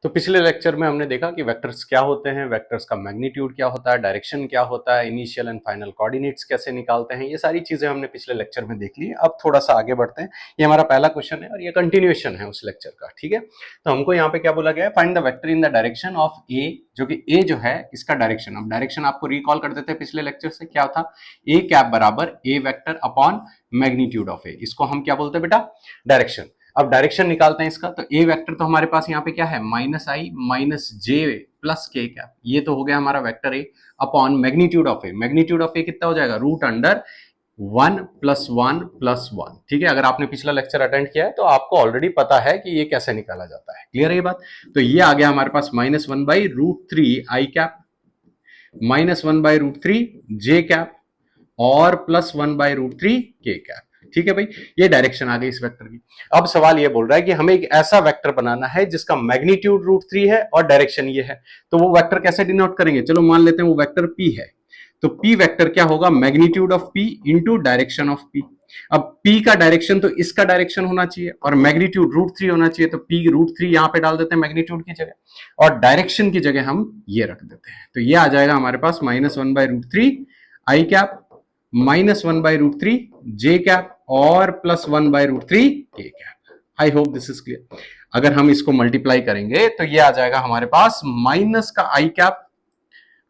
तो पिछले लेक्चर में हमने देखा कि वेक्टर्स क्या होते हैं, वेक्टर्स का मैग्नीट्यूड क्या होता है, डायरेक्शन क्या होता है, इनिशियल एंड फाइनल कोऑर्डिनेट्स कैसे निकालते हैं, ये सारी चीजें हमने पिछले लेक्चर में देख ली। अब थोड़ा सा आगे बढ़ते हैं। ये हमारा पहला क्वेश्चन है और ये कंटिन्यूएशन है उस लेक्चर का, ठीक है। तो हमको यहाँ पे क्या बोला गया है, find the vector in the direction of A, जो कि ए जो है इसका डायरेक्शन। अब डायरेक्शन आपको रिकॉल कर देते हैं पिछले लेक्चर से, क्या था, ए कैप बराबर ए वेक्टर अपॉन मैग्नीट्यूड ऑफ ए, इसको हम क्या बोलते हैं बेटा, डायरेक्शन। अब डायरेक्शन निकालते हैं इसका, तो ए वेक्टर तो हमारे पास यहाँ पे क्या है, minus I minus J plus K cap, ये तो हो गया हमारा vector A upon magnitude of A. Magnitude of A कितना हो जाएगा, रूट अंडर 1 + 1 + 1, ठीक है। अगर आपने पिछला लेक्चर अटेंड किया है तो आपको ऑलरेडी पता है कि ये कैसे निकाला जाता है, क्लियर है ये बात। तो ये आ गया हमारे पास -1/√3 आई कैप, -1/√3 जे कैप और +1/√3 के कैप, ठीक है भाई। ये डायरेक्शन आ गई इस वेक्टर की। अब सवाल ये बोल रहा है कि हमें एक ऐसा वेक्टर बनाना है जिसका मैग्नीट्यूड √3 है और डायरेक्शन ये है। तो वो वेक्टर कैसे डिनोट करेंगे, चलो मान लेते हैं वो वेक्टर P है। तो P वेक्टर क्या होगा, magnitude of P into direction of P। अब P का डायरेक्शन तो इसका डायरेक्शन होना चाहिए और मैग्नीट्यूड √3 होना चाहिए, तो P √3 यहां पे डाल देते हैं मैग्नीट्यूड की जगह और डायरेक्शन की जगह हम ये रख देते हैं। तो ये आ जाएगा हमारे पास -1/√3 आई कैप, -1/√3 जे कैप और +1/√3 के cap. I hope this is clear. अगर हम इसको मल्टीप्लाई करेंगे तो ये आ जाएगा हमारे पास माइनस का आई कैप,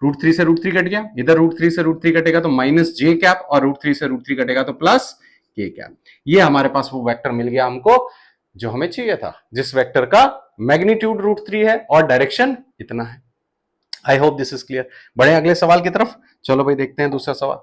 √3 से √3 कट गया, इधर √3 से √3 कटेगा तो माइनस जे कैप और √3 से √3 कटेगा तो प्लस के कैप। ये हमारे पास वो वेक्टर मिल गया हमको जो हमें चाहिए था, जिस वेक्टर का मैग्नीट्यूड √3 है और डायरेक्शन इतना है। I hope this is clear. बढ़े अगले सवाल की तरफ। चलो भाई देखते हैं दूसरा सवाल।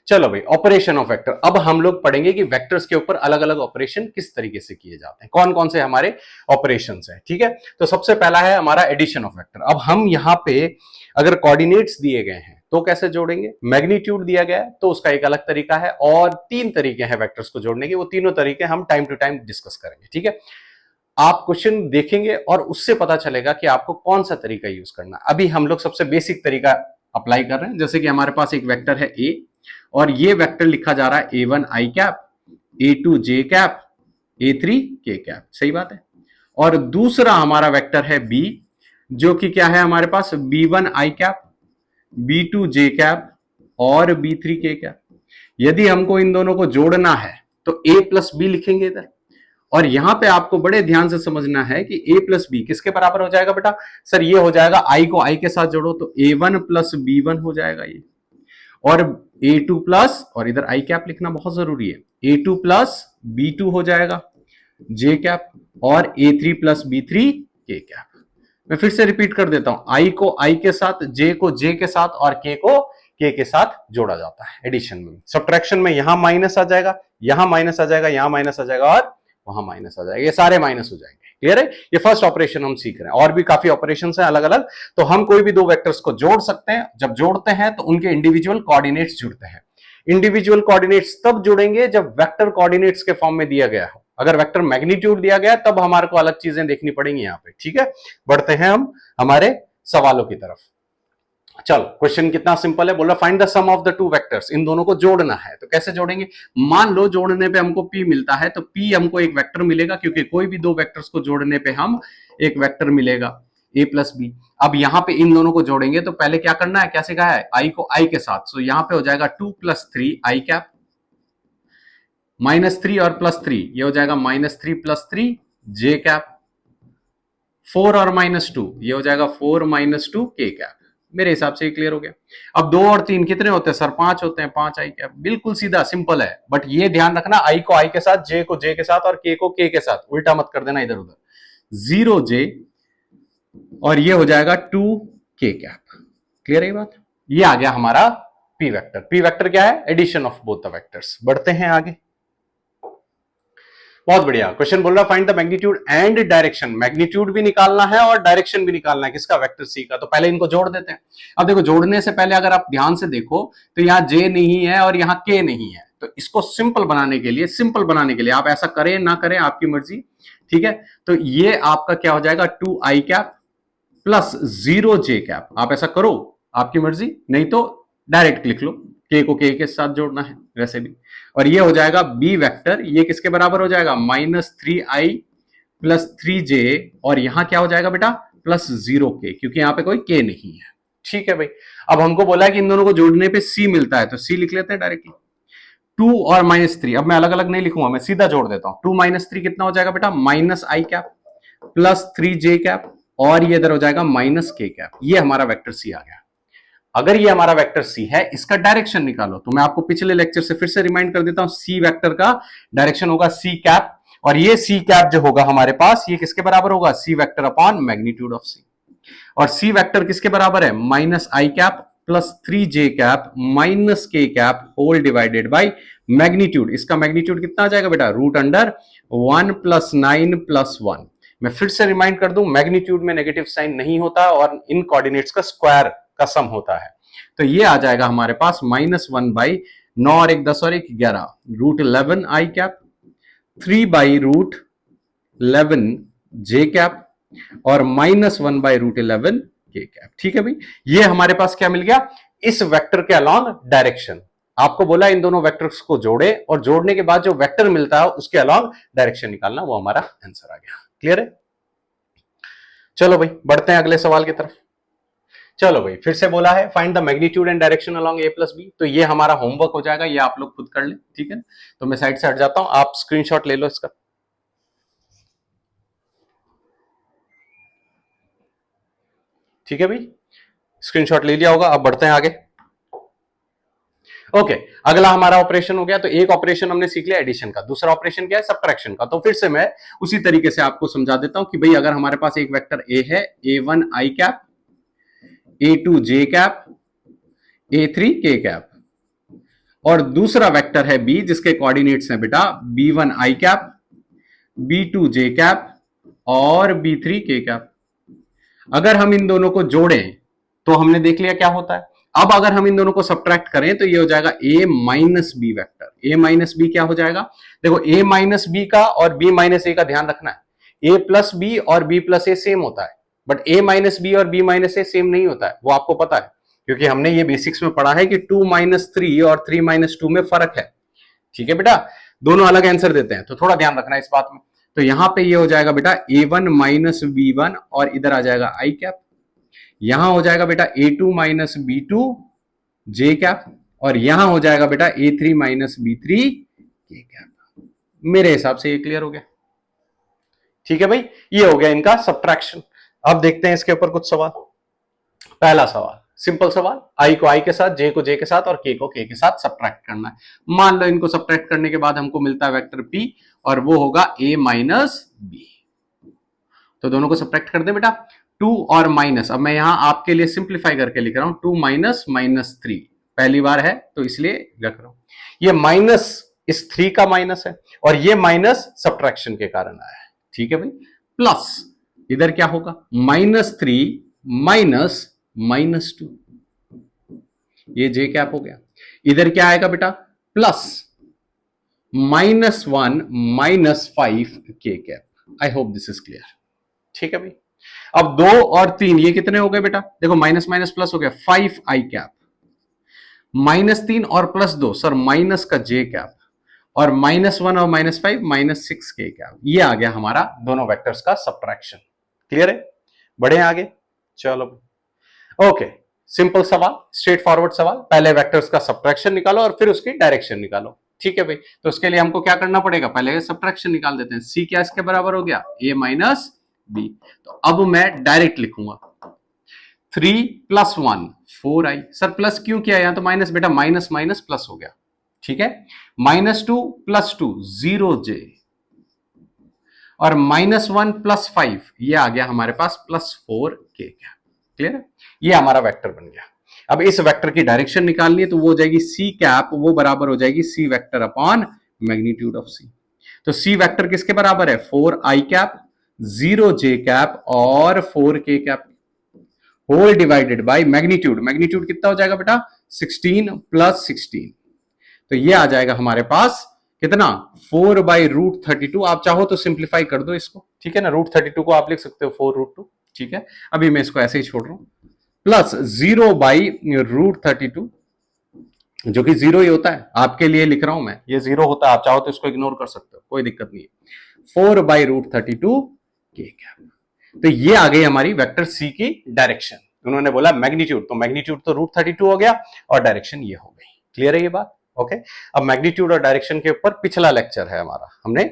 चलो भाई, ऑपरेशन ऑफ वेक्टर। अब हम लोग पढ़ेंगे कि वेक्टर्स के ऊपर अलग अलग ऑपरेशन किस तरीके से किए जाते हैं, कौन कौन से हमारे ऑपरेशंस हैं, ठीक है। तो सबसे पहला है हमारा एडिशन ऑफ वेक्टर। अब हम यहां पे अगर कोऑर्डिनेट्स दिए गए हैं तो कैसे जोड़ेंगे, मैग्नीट्यूड दिया गया है तो उसका एक अलग तरीका है और 3 तरीके हैं वेक्टर्स को जोड़ने के, वो तीनों तरीके हम टाइम टू टाइम डिस्कस करेंगे, ठीक है। आप क्वेश्चन देखेंगे और उससे पता चलेगा कि आपको कौन सा तरीका यूज करना। अभी हम लोग सबसे बेसिक तरीका अप्लाई कर रहे हैं। जैसे कि हमारे पास एक वेक्टर है ए और ये वेक्टर लिखा जा रहा है A1 आई कैप, A2 जे कैप, A3 के कैप, सही बात है। और दूसरा हमारा वेक्टर है बी, जो कि क्या है हमारे पास, B1 आई कैप, B2 जे कैप और B3 के कैप। यदि हमको इन दोनों को जोड़ना है तो A + B लिखेंगे इधर। और यहां पे आपको बड़े ध्यान से समझना है कि A + B किसके बराबर हो जाएगा बेटा, सर ये हो जाएगा I को I के साथ जोड़ो तो A1 + B1 हो जाएगा ये, और A2 प्लस, और इधर आई कैप लिखना बहुत जरूरी है, A2 + B2 हो जाएगा जे कैप और A3 + B3 के कैप। मैं फिर से रिपीट कर देता हूं, I को I के साथ, J को J के साथ और K को K के साथ जोड़ा जाता है एडिशन में। सब्ट्रैक्शन में यहां माइनस आ जाएगा, यहां माइनस आ जाएगा, यहां माइनस आ जाएगा और वहां माइनस आ जाएगा, ये सारे माइनस हो जाएंगे, क्लियर है। ये फर्स्ट ऑपरेशन हम सीख रहे हैं, और भी काफी ऑपरेशंस हैं अलग अलग। तो हम कोई भी दो वेक्टर्स को जोड़ सकते हैं, जब जोड़ते हैं तो उनके इंडिविजुअल कोऑर्डिनेट्स जुड़ते हैं। इंडिविजुअल कोऑर्डिनेट्स तब जुड़ेंगे जब वेक्टर कोऑर्डिनेट्स के फॉर्म में दिया गया हो। अगर वेक्टर मैग्नीट्यूड दिया गया तब हमारे को अलग चीजें देखनी पड़ेंगी यहाँ पे, ठीक है। बढ़ते हैं हम हमारे सवालों की तरफ। चलो क्वेश्चन कितना सिंपल है, बोल रहा find the sum of the two vectors, इन दोनों को जोड़ना है। तो कैसे जोड़ेंगे, मान लो जोड़ने पे हमको P मिलता है तो P हमको एक वेक्टर मिलेगा, क्योंकि कोई भी दो वेक्टर्स को जोड़ने पे हम एक वेक्टर मिलेगा A + B। अब यहां पे इन दोनों को जोड़ेंगे तो पहले क्या करना है, क्या सिखाया है, I को I के साथ, सो यहां पे हो जाएगा 2 + 3 आई कैप, -3 और +3 ये हो जाएगा -3 + 3 जे कैप, 4 और -2 ये हो जाएगा 4 - 2 के कैप। मेरे हिसाब से क्लियर हो गया। अब 2 और 3 कितने होते हैं सर, 5 होते हैं, 5 आई कैप। बिल्कुल सीधा सिंपल है, बट ये ध्यान रखना, आई को आई के साथ, जे को जे के साथ और के को के के साथ, उल्टा मत कर देना इधर उधर। 0 जे और ये हो जाएगा 2 के कैप, क्लियर है बात। ये आ गया हमारा पी वेक्टर। पी वेक्टर क्या है, addition of both the vectors. बढ़ते हैं आगे। बहुत बढ़िया क्वेश्चन बोल रहा find the magnitude and direction. Magnitude भी निकालना है और डायरेक्शन भी निकालना है, किसका, वेक्टर सी का। तो पहले इनको जोड़ देते हैं। अब देखो, जोड़ने से पहले अगर आप ध्यान से देखो तो यहाँ जे नहीं है और यहाँ के नहीं है, तो इसको सिंपल बनाने के लिए आप ऐसा करें ना करें आपकी मर्जी, ठीक है। तो ये आपका क्या हो जाएगा, 2 आई कैप प्लस 0 जे कैप। आप ऐसा करो, आपकी मर्जी, नहीं तो डायरेक्ट लिख लो, के को के साथ जोड़ना है वैसे भी। और ये हो जाएगा बी वेक्टर, ये किसके बराबर हो जाएगा, -3i प्लस 3j, और यहां क्या हो जाएगा बेटा प्लस 0k, क्योंकि यहां पे कोई k नहीं है। ठीक है भाई, अब हमको बोला है कि इन दोनों को जोड़ने पे c मिलता है, तो c लिख लेते हैं डायरेक्टली। 2 और -3, अब मैं अलग अलग नहीं लिखूंगा, मैं सीधा जोड़ देता हूं। 2 - 3 कितना हो जाएगा बेटा minus I cap plus 3j cap, और ये इधर हो जाएगा माइनस k कैप। ये हमारा वेक्टर c आ गया। अगर ये हमारा वेक्टर c है, इसका डायरेक्शन निकालो, तो मैं आपको पिछले लेक्चर से फिर से रिमाइंड कर देता हूं। c वेक्टर का डायरेक्शन होगा c कैप, और ये c कैप जो होगा हमारे पास, ये किसके बराबर होगा c vector upon magnitude of c। और c वेक्टर किसके बराबर है minus I cap plus 3j cap minus k cap whole divided by magnitude. इसका मैग्नीट्यूड कितना आ जाएगा बेटा √1 + 9 + 1। मैं फिर से रिमाइंड कर दूं, मैग्नीट्यूड में नेगेटिव साइन नहीं होता और इन कोऑर्डिनेट्स का स्क्वायर का सम होता है। तो ये आ जाएगा हमारे पास -1/9 और 1 10 और 1 11 √11 आई कैप 3/√11 जे कैप और -1/√11 के कैप। ठीक है भाई, ये हमारे पास क्या मिल गया इस वेक्टर के अलॉन्ग डायरेक्शन। आपको बोला इन दोनों वेक्टर्स को जोड़े, और जोड़ने के बाद जो वेक्टर मिलता है उसके अलॉन्ग डायरेक्शन निकालना, वो हमारा आंसर आ गया। क्लियर है? चलो भाई बढ़ते हैं अगले सवाल की तरफ। चलो भाई, फिर से बोला है find the magnitude and direction along a + b। तो ये हमारा होमवर्क हो जाएगा, ये आप लोग खुद कर ले। ठीक है, तो मैं साइड से हट जाता हूं, आप स्क्रीनशॉट ले लो इसका। ठीक है भाई, स्क्रीनशॉट ले लिया होगा। अब बढ़ते हैं आगे। ओके, अगला हमारा ऑपरेशन हो गया। तो एक ऑपरेशन हमने सीख लिया एडिशन का, दूसरा ऑपरेशन क्या है सब्ट्रैक्शन का। तो फिर से मैं उसी तरीके से आपको समझा देता हूं कि भाई अगर हमारे पास एक वेक्टर a है, a1 आई कैप, a2 जे कैप, a3 के कैप, और दूसरा वेक्टर है b जिसके कोऑर्डिनेट्स हैं बेटा b1 आई कैप, b2 जे कैप और b3 के कैप। अगर हम इन दोनों को जोड़ें तो हमने देख लिया क्या होता है। अब अगर हम इन दोनों को सब्ट्रैक्ट करें तो ये हो जाएगा a minus B vector. a minus B क्या हो जाएगा, देखो a माइनस बी का और b माइनस ए का ध्यान रखना है। a प्लस बी और b प्लस ए सेम होता है, बट a माइनस बी और b माइनस ए सेम नहीं होता है, वो आपको पता है, क्योंकि हमने ये बेसिक्स में पढ़ा है कि 2 - 3 और 3 - 2 में फर्क है। ठीक है बेटा, दोनों अलग आंसर देते हैं, तो थोड़ा ध्यान रखना इस बात में। तो यहां पे ये हो जाएगा बेटा a1 माइनस b1 और इधर आ जाएगा आई कैप। यहां हो जाएगा बेटा a2 माइनस b2 जे कैप, और यहां हो जाएगा बेटा a3 माइनस b3 के कैप। मेरे हिसाब से ये क्लियर हो गया। ठीक है भाई, ये हो गया इनका सब्ट्रैक्शन। अब देखते हैं इसके ऊपर कुछ सवाल। पहला सवाल सिंपल सवाल, आई को आई के साथ, जे को जे के साथ और के को के साथ सब्ट्रैक्ट करना है। मान लो इनको सब्ट्रैक्ट करने के बाद हमको मिलता है वेक्टर p, और वो होगा a माइनस बी। तो दोनों को सब्ट्रैक्ट कर दे बेटा। 2 और माइनस, अब मैं यहां आपके लिए सिंप्लीफाई करके लिख रहा हूं, 2 माइनस -3, पहली बार है तो इसलिए रख रहा हूं। ये माइनस इस 3 का माइनस है, और ये माइनस सब्ट्रैक्शन के कारण आया है। ठीक है भाई, प्लस इधर क्या होगा -3 माइनस -2, ये जे कैप हो गया। इधर क्या आएगा बेटा प्लस -1 -5 के cap. I hope this is clear. ठीक है भाई, अब 2 और 3 ये कितने हो गए बेटा, देखो माइनस माइनस प्लस हो गया 5 आई कैप, -3 और +2 सर माइनस का जे कैप, और -1 और -5 -6 के कैप। ये आ गया हमारा दोनों वेक्टर्स का सब्ट्रैक्शन। क्लियर है? बढ़े आगे, चलो ओके। सिंपल सवाल, स्ट्रेट फॉरवर्ड सवाल, पहले वेक्टर्स का सब्ट्रैक्शन निकालो और फिर उसकी डायरेक्शन निकालो। ठीक है भाई, तो उसके लिए हमको क्या करना पड़ेगा, पहले सब्ट्रैक्शन निकाल देते हैं। c क्या इसके बराबर हो गया a माइनस बी। तो अब मैं डायरेक्ट लिखूंगा 3 + 1 4i। सर प्लस क्यों किया, यहां तो माइनस बेटा, माइनस माइनस प्लस हो गया। ठीक है, -2 + 2 0j, और -1 + 5 ये आ गया हमारे पास +4k। क्लियर है? ये हमारा वेक्टर बन गया। अब इस वेक्टर की डायरेक्शन निकालनी है, तो वो हो जाएगी c कैप, वो बराबर हो जाएगी c vector upon magnitude of c। तो c वेक्टर किसके बराबर है 4i कैप, 0j कैप और 4k cap, whole divided by magnitude. Magnitude कितना हो जाएगा बेटा 16 + 16। तो ये आ जाएगा हमारे पास कितना 4/√32। आप चाहो तो सिंप्लीफाई कर दो इसको, ठीक है ना, √32 को आप लिख सकते हो 4√2। ठीक है, अभी मैं इसको ऐसे ही छोड़ रहा हूं, प्लस 0/√32, जो कि 0 ही होता है। आपके लिए लिख रहा हूं मैं, ये 0 होता है, आप चाहो तो इसको इग्नोर कर सकते हो, कोई दिक्कत नहीं है। 4/√32 के कैप। तो ये आ गई हमारी वेक्टर सी की डायरेक्शन। उन्होंने बोला मैग्नीट्यूड, तो मैग्नीट्यूड तो √32 हो गया और डायरेक्शन ये हो गई। क्लियर है ये बात? ओके। अब मैग्नीट्यूड और डायरेक्शन के ऊपर पिछला लेक्चर है हमारा, हमने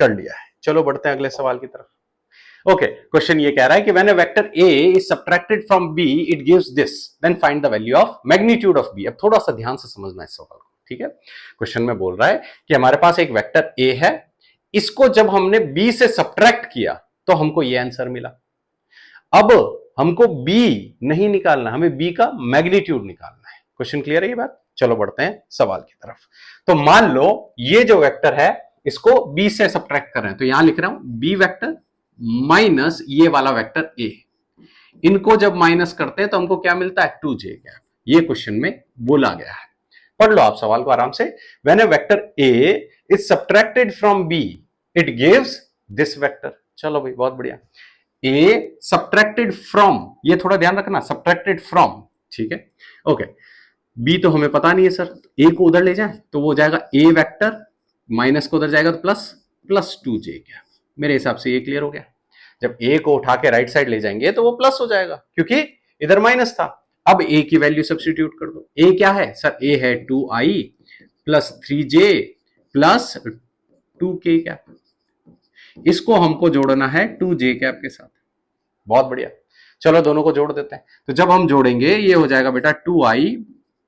कर लिया है। चलो बढ़ते हैं अगले सवाल की तरफ। ओके, क्वेश्चन ये कह रहा है कि when a vector A is subtracted from B it gives this, then find the value of magnitude of B. अब थोड़ा सा ध्यान से समझना इस सवाल को, ठीक है। क्वेश्चन में बोल रहा है कि हमारे पास एक वेक्टर ए है, इसको जब हमने बी से सब्ट्रैक्ट किया तो हमको ये आंसर मिला। अब हमको बी नहीं निकालना, हमें बी का मैग्नीट्यूड निकालना है। क्वेश्चन क्लियर है ये बात? चलो बढ़ते हैं सवाल की तरफ। तो मान लो ये जो वेक्टर है इसको बी से सब्ट्रैक्ट कर रहे हैं, तो यहां लिख रहा हूं बी वेक्टर माइनस ये वाला वेक्टर ए। इनको जब माइनस करते हैं तो हमको क्या मिलता है? 2j cap. ये क्वेश्चन में बोला गया है। पढ़ लो आप सवाल को आराम से। When a vector A is subtracted from B it gives this vector. चलो भाई बहुत बढ़िया। ए सब्ट्रैक्टेड फ्रॉम, ये थोड़ा ध्यान रखना, सब्ट्रैक्टेड फ्रॉम, ठीक है। ओके, बी तो हमें पता नहीं है सर, ए को उधर ले जाए तो वो हो जाएगा ए वेक्टर, माइनस को उधर जाएगा तो प्लस, प्लस 2j कैप। मेरे हिसाब से ये क्लियर हो गया। जब ए को उठा के राइट साइड ले जाएंगे तो वो प्लस हो जाएगा क्योंकि इधर माइनस था। अब ए की वैल्यू सब्स्टिट्यूट कर दो। ए क्या है सर? ए है 2i plus 3j plus 2k cap. इसको हमको जोड़ना है 2j कैप के साथ। बहुत बढ़िया, चलो दोनों को जोड़ देते हैं। तो जब हम जोड़ेंगे ये हो जाएगा बेटा 2i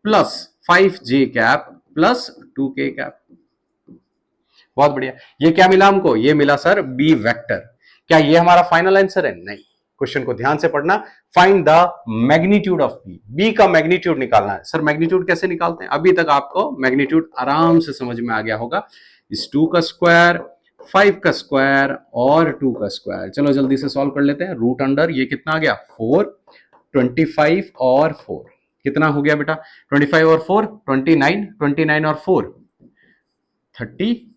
plus 5j cap plus 2k cap. बहुत बढ़िया। ये क्या मिला हमको? ये मिला सर बी वेक्टर। क्या ये हमारा फाइनल आंसर है? नहीं। क्वेश्चन को ध्यान से पढ़ना। Find the magnitude of B. B का मैग्नीट्यूड निकालना है। सर मैग्नीट्यूड कैसे निकालते हैं? अभी तक आपको मैग्नीट्यूड आराम से समझ में आ गया होगा। इस 2 का स्क्वायर, 5 का स्क्वायर और 2 का स्क्वायर। चलो जल्दी से सॉल्व कर लेते हैं। रूट अंडर ये कितना आ गया? 4, 25 और 4 कितना हो गया बेटा? 25 और 4 29, 29 और 4 33।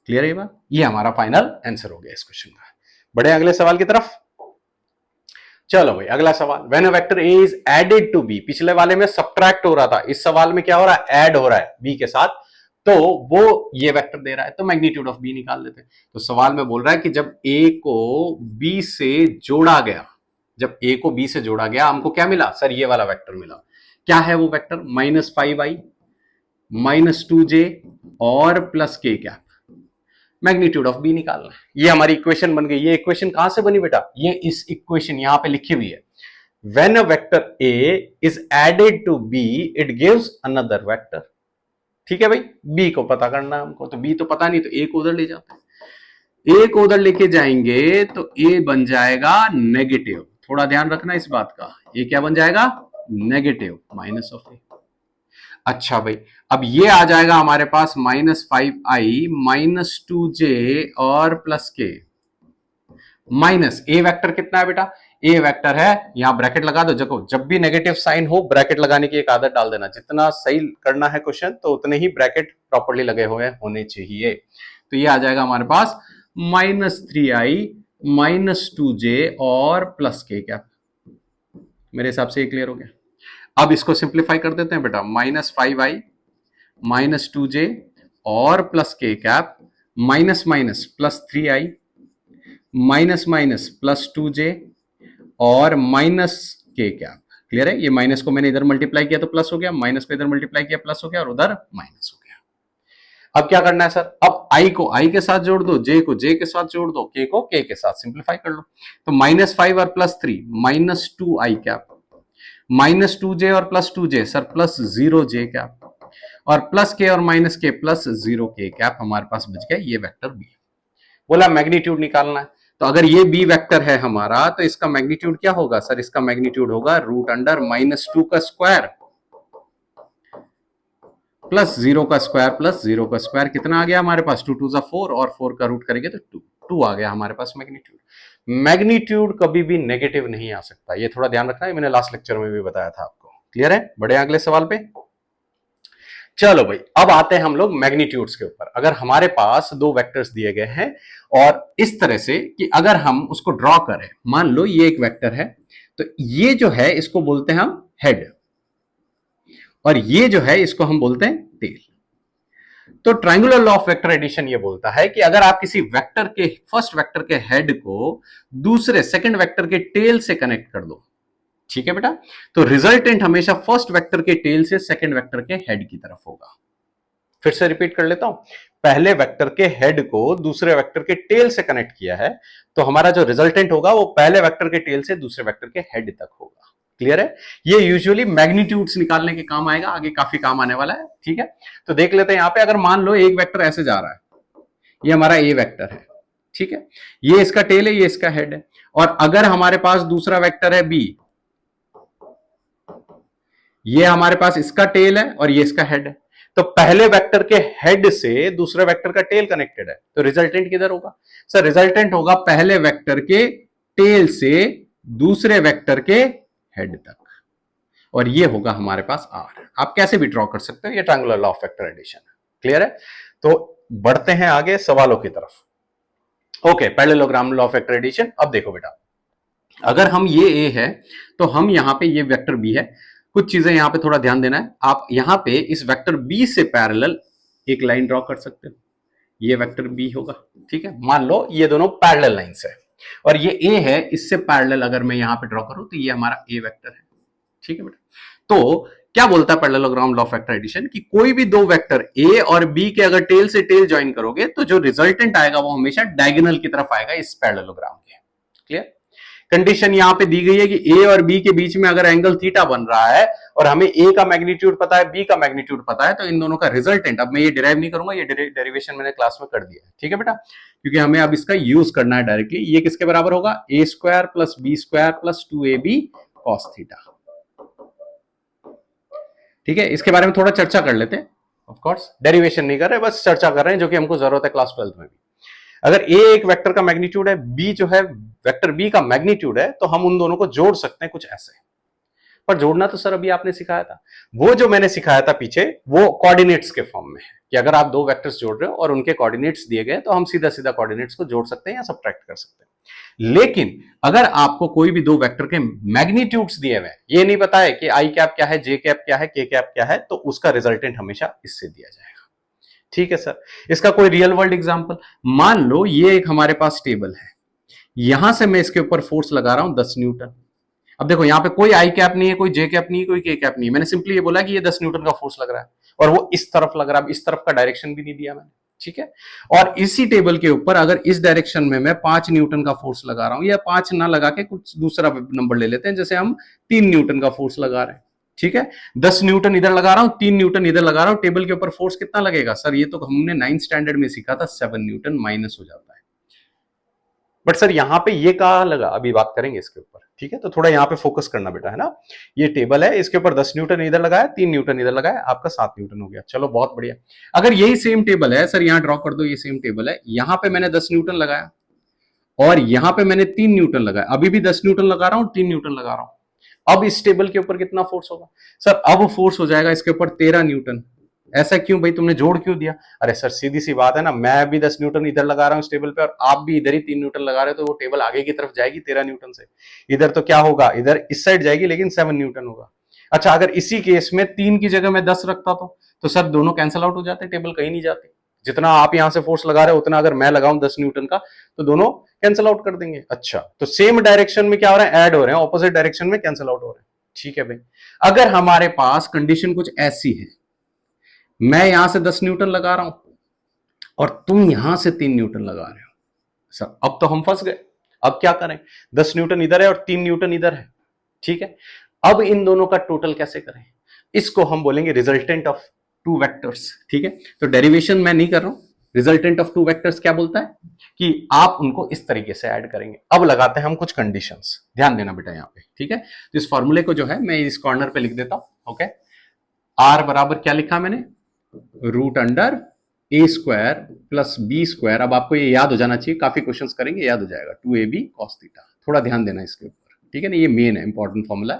क्लियर है ये बात? ये हमारा फाइनल आंसर हो गया इस क्वेश्चन का। बढ़े अगले सवाल की तरफ। चलो भाई अगला सवाल। When a vector A is added to B, पिछले वाले में सब्ट्रैक्ट हो रहा था, इस सवाल में क्या हो रहा है? ऐड हो रहा है बी के साथ। तो वो ये वेक्टर दे रहा है तो मैग्नीट्यूड ऑफ बी निकाल लेते हैं। तो सवाल में बोल रहा है कि जब ए को बी से जोड़ा गया, जब ए को बी से जोड़ा गया हमको क्या मिला? सर ये वाला वेक्टर मिला। क्या है वो वेक्टर? -5i माइनस 2j और plus k cap. Magnitude of B निकालना है। ये हमारी इक्वेशन बन गई। ये इक्वेशन कहां से बनी बेटा? ये इस इक्वेशन यहां पे लिखी हुई है। When a vector A is added to B it gives another vector. ठीक है भाई, बी को पता करना है हमको। तो बी तो पता नहीं, तो ए को उधर ले जाते हैं। ए को उधर लेके जाएंगे तो ए बन जाएगा नेगेटिव। थोड़ा ध्यान रखना इस बात का। ए क्या बन जाएगा? नेगेटिव माइनस ऑफ ए। अच्छा भाई, अब ये आ जाएगा हमारे पास -5i माइनस 2j और प्लस के माइनस ए वेक्टर कितना है बेटा? ए वेक्टर है, यहां ब्रैकेट लगा दो। देखो जब भी नेगेटिव साइन हो ब्रैकेट लगाने की एक आदत डाल देना। जितना सही करना है क्वेश्चन तो उतने ही ब्रैकेट प्रॉपर्ली लगे हुए होने चाहिए। तो ये आ जाएगा हमारे पास -3i माइनस 2j और प्लस के। क्या मेरे हिसाब से ये क्लियर हो गया? अब इसको सिंप्लीफाई कर देते हैं बेटा। -5i माइनस 2j और plus K cap minus minus plus 3i minus minus plus 2j और माइनस के कैप। क्लियर है? ये माइनस को मैंने इधर मल्टीप्लाई किया तो प्लस हो गया, माइनस को इधर मल्टीप्लाई किया प्लस हो गया और उधर माइनस हो गया। अब क्या करना है सर? अब i को i के साथ जोड़ दो, j को j के साथ जोड़ दो, k को k के साथ सिंप्लीफाई कर लो। तो -5 और plus 3 -2i cap minus 2j और plus 2j sir plus 0j cap और प्लस के और माइनस के प्लस 0k कैप। हमारे पास बच गया ये वेक्टर बी। बोला मैग्नीट्यूड निकालना है। तो अगर ये बी वेक्टर है हमारा तो इसका मैग्नीट्यूड क्या होगा सर? इसका मैग्नीट्यूड होगा √(-2 का स्क्वायर प्लस 0 का स्क्वायर प्लस 0 का स्क्वायर। कितना आ गया हमारे पास? 2 2 4 और 4 का रूट करेंगे तो 2 आ गया हमारे पास मैग्नीट्यूड। मैग्नीट्यूड कभी भी नेगेटिव नहीं आ सकता, ये थोड़ा ध्यान रखना है। मैंने लास्ट लेक्चर में भी बताया था आपको। क्लियर है? बढ़े अगले सवाल पे। चलो भाई, अब आते हैं हम लोग मैग्नीट्यूड्स के ऊपर। अगर हमारे पास दो वेक्टर्स दिए गए हैं और इस तरह से कि अगर हम उसको ड्रॉ करें, मान लो ये एक वेक्टर है, तो ये जो है इसको बोलते हैं हम हेड और ये जो है इसको हम बोलते हैं टेल। तो triangular law of vector addition ये बोलता है कि अगर आप किसी वेक्टर के फर्स्ट वेक्टर के हेड को दूसरे सेकंड वेक्टर के टेल से कनेक्ट कर दो, ठीक है बेटा, तो रिजल्टेंट हमेशा फर्स्ट वेक्टर के टेल से सेकंड वेक्टर के हेड की तरफ होगा। फिर से रिपीट कर लेता हूं, पहले वेक्टर के हेड को दूसरे वेक्टर के टेल से कनेक्ट किया है, तो हमारा जो रिजल्टेंट होगा वो पहले वेक्टर के टेल से दूसरे वेक्टर के हेड तक होगा। क्लियर है? ये यूजुअली मैग्नीट्यूड्स निकालने के काम आएगा, आगे काफी काम आने वाला है। ठीक है, तो देख लेते हैं यहां पे, अगर मान लो एक वेक्टर ऐसे जा रहा है, ये हमारा ए वेक्टर है, ठीक है, ये इसका टेल है, ये इसका हेड है, और अगर हमारे पास दूसरा वेक्टर है बी, ये हमारे पास इसका टेल है और ये इसका हेड है, तो पहले वेक्टर के हेड से दूसरे वेक्टर का टेल कनेक्टेड है, तो रिजल्टेंट किधर होगा? सर रिजल्टेंट होगा पहले वेक्टर के टेल से दूसरे वेक्टर के हेड तक, और ये होगा हमारे पास आर। आप कैसे भी ड्रॉ कर सकते हो, ये triangular law of vector addition है। क्लियर है? तो बढ़ते हैं आगे सवालों की तरफ। Okay, parallelogram law of vector addition. अब देखो बेटा, अगर हम ये ए है तो हम यहां पे ये वेक्टर बी है, कुछ चीजें यहां पे थोड़ा ध्यान देना है। आप यहां पे इस वेक्टर बी से पैरेलल एक लाइन ड्रॉ कर सकते हो, ये वेक्टर बी होगा, ठीक है, मान लो ये दोनों पैरेलल लाइंस है, और ये ए है, इससे पैरेलल अगर मैं यहां पे ड्रॉ करूं तो ये हमारा ए वेक्टर है। ठीक है बेटा, तो क्या बोलता है parallelogram law of vector addition कि कोई भी दो वेक्टर ए और बी के अगर टेल से टेल ज्वाइन करोगे तो जो रिजल्टेंट आएगा वो हमेशा डायगोनल की तरफ आएगा इस पैरेललोग्राम के। क्लियर? कंडीशन यहां पे दी गई है कि ए और बी के बीच में अगर एंगल थीटा बन रहा है और हमें ए का मैग्नीट्यूड पता है, बी का मैग्नीट्यूड पता है, तो इन दोनों का रिजल्टेंट, अब मैं ये डिराइव नहीं करूंगा, ये डेरिवेशन मैंने क्लास में कर दिया है। ठीक है बेटा, क्योंकि हमें अब इसका यूज करना है डायरेक्टली। ये किसके बराबर होगा? A square plus B square plus 2ab cos theta. ठीक है, इसके बारे में थोड़ा चर्चा कर लेते हैं। ऑफ कोर्स डेरिवेशन नहीं कर रहे, बस चर्चा कर रहे हैं, जो कि हमको जरूरत है क्लास 12 में भी। अगर ए एक वेक्टर का मैग्नीट्यूड है, बी जो है वेक्टर बी का मैग्नीट्यूड है, तो हम उन दोनों को जोड़ सकते हैं कुछ ऐसे। पर जोड़ना तो सर अभी आपने सिखाया था, वो जो मैंने सिखाया था पीछे, वो कोऑर्डिनेट्स के फॉर्म में है कि अगर आप दो वेक्टर्स जोड़ रहे हो और उनके कोऑर्डिनेट्स दिए गए तो हम सीधा सीधा कोऑर्डिनेट्स को जोड़ सकते हैं या सब्ट्रैक्ट कर सकते हैं। लेकिन अगर आपको कोई भी दो वेक्टर के मैग्नीट्यूड्स दिए हुए हैं, ये नहीं पता है कि आई कैप क्या है, जे कैप क्या है, के कैप क्या है, तो उसका रिजल्टेंट हमेशा इससे दिया जाएगा। ठीक है सर, इसका कोई रियल वर्ल्ड एग्जांपल, मान लो ये एक हमारे पास टेबल है, यहां से मैं इसके ऊपर फोर्स लगा रहा हूं 10 न्यूटन। अब देखो यहां पे कोई आई कैप नहीं है, कोई जे कैप नहीं है, कोई के कैप नहीं है, मैंने सिंपली ये बोला कि ये 10 न्यूटन का फोर्स लग रहा है और वो इस तरफ लग रहा है, इस तरफ का डायरेक्शन भी नहीं दिया मैंने। ठीक है, और इसी टेबल के ऊपर अगर इस डायरेक्शन में मैं 5 न्यूटन का फोर्स लगा रहा हूं, या 5 ना लगा के कुछ दूसरा नंबर ले लेते हैं, जैसे हम 3 न्यूटन का फोर्स लगा रहे हैं। ठीक है, 10 न्यूटन इधर लगा रहा हूं, 3 न्यूटन इधर लगा रहा हूं, टेबल के ऊपर फोर्स कितना लगेगा? सर ये तो हमने 9th स्टैंडर्ड में सीखा था, 7 न्यूटन माइनस हो जाता है। बट सर यहां पे ये कहां लगा, अभी बात करेंगे इसके ऊपर। ठीक है, तो थोड़ा यहां पे फोकस करना बेटा, है ना। ये टेबल है, इसके ऊपर 10 न्यूटन इधर लगाया, 3 न्यूटन इधर लगाया, आपका 7 न्यूटन हो गया। चलो बहुत बढ़िया। अगर यही सेम टेबल है, सर यहां ड्रॉ कर दो, ये सेम टेबल है, यहां पे मैंने 10 न्यूटन लगाया और यहां पे मैंने 3 न्यूटन लगाया, अभी भी 10 न्यूटन लगा रहा हूं, 3 न्यूटन लगा रहा हूं। अब इस टेबल के ऊपर कितना फोर्स होगा? सर अब फोर्स हो जाएगा इसके ऊपर 13 न्यूटन। ऐसा क्यों भाई, तुमने जोड़ क्यों दिया? अरे सर सीधी सी बात है ना, मैं भी 10 न्यूटन इधर लगा रहा हूं इस टेबल पे और आप भी इधर ही 3 न्यूटन लगा रहे हो, तो वो टेबल आगे की तरफ जाएगी 13 न्यूटन से। इधर तो क्या होगा, इधर इस साइड जाएगी लेकिन 7 न्यूटन होगा। अच्छा, अगर इसी केस में 3 की जगह मैं 10 रखता तो सर दोनों कैंसिल आउट हो जाते, टेबल कहीं नहीं जाती। जितना आप यहां से फोर्स लगा रहे हो उतना अगर मैं लगाऊं 10 न्यूटन का, तो दोनों कैंसिल आउट कर देंगे। अच्छा, तो सेम डायरेक्शन में क्या हो रहा है, ऐड हो रहे हैं, ऑपोजिट डायरेक्शन में कैंसिल आउट हो रहे हैं। ठीक है भाई, अगर हमारे पास कंडीशन कुछ ऐसी है, मैं यहां से 10 न्यूटन लगा रहा हूं और तुम यहां से 3 न्यूटन लगा रहे हो, सर अब तो हम फंस गए। अब क्या करें, 10 न्यूटन इधर है और 3 न्यूटन इधर है। ठीक है, अब इन दोनों का टोटल कैसे करें? इसको हम बोलेंगे रिजल्टेंट ऑफ टू वेक्टर्स। ठीक है, तो डेरिवेशन मैं नहीं कर रहा हूं, रिजल्टेंट ऑफ टू वेक्टर्स क्या बोलता है कि आप उनको इस तरीके से ऐड करेंगे। अब लगाते हैं हम कुछ कंडीशंस, ध्यान देना बेटा यहां पे। ठीक है, तो इस फॉर्मूले को जो है मैं इस कॉर्नर पे लिख देता हूं। ओके, आर बराबर क्या लिखा मैंने, root under A square plus B square. अब आपको ये याद हो जाना चाहिए, काफी क्वेश्चंस करेंगे, याद हो जाएगा, 2ab cos थीटा। थोड़ा ध्यान देना इसके ऊपर, ठीक है ना, ये मेन है, इंपॉर्टेंट फॉर्मूला।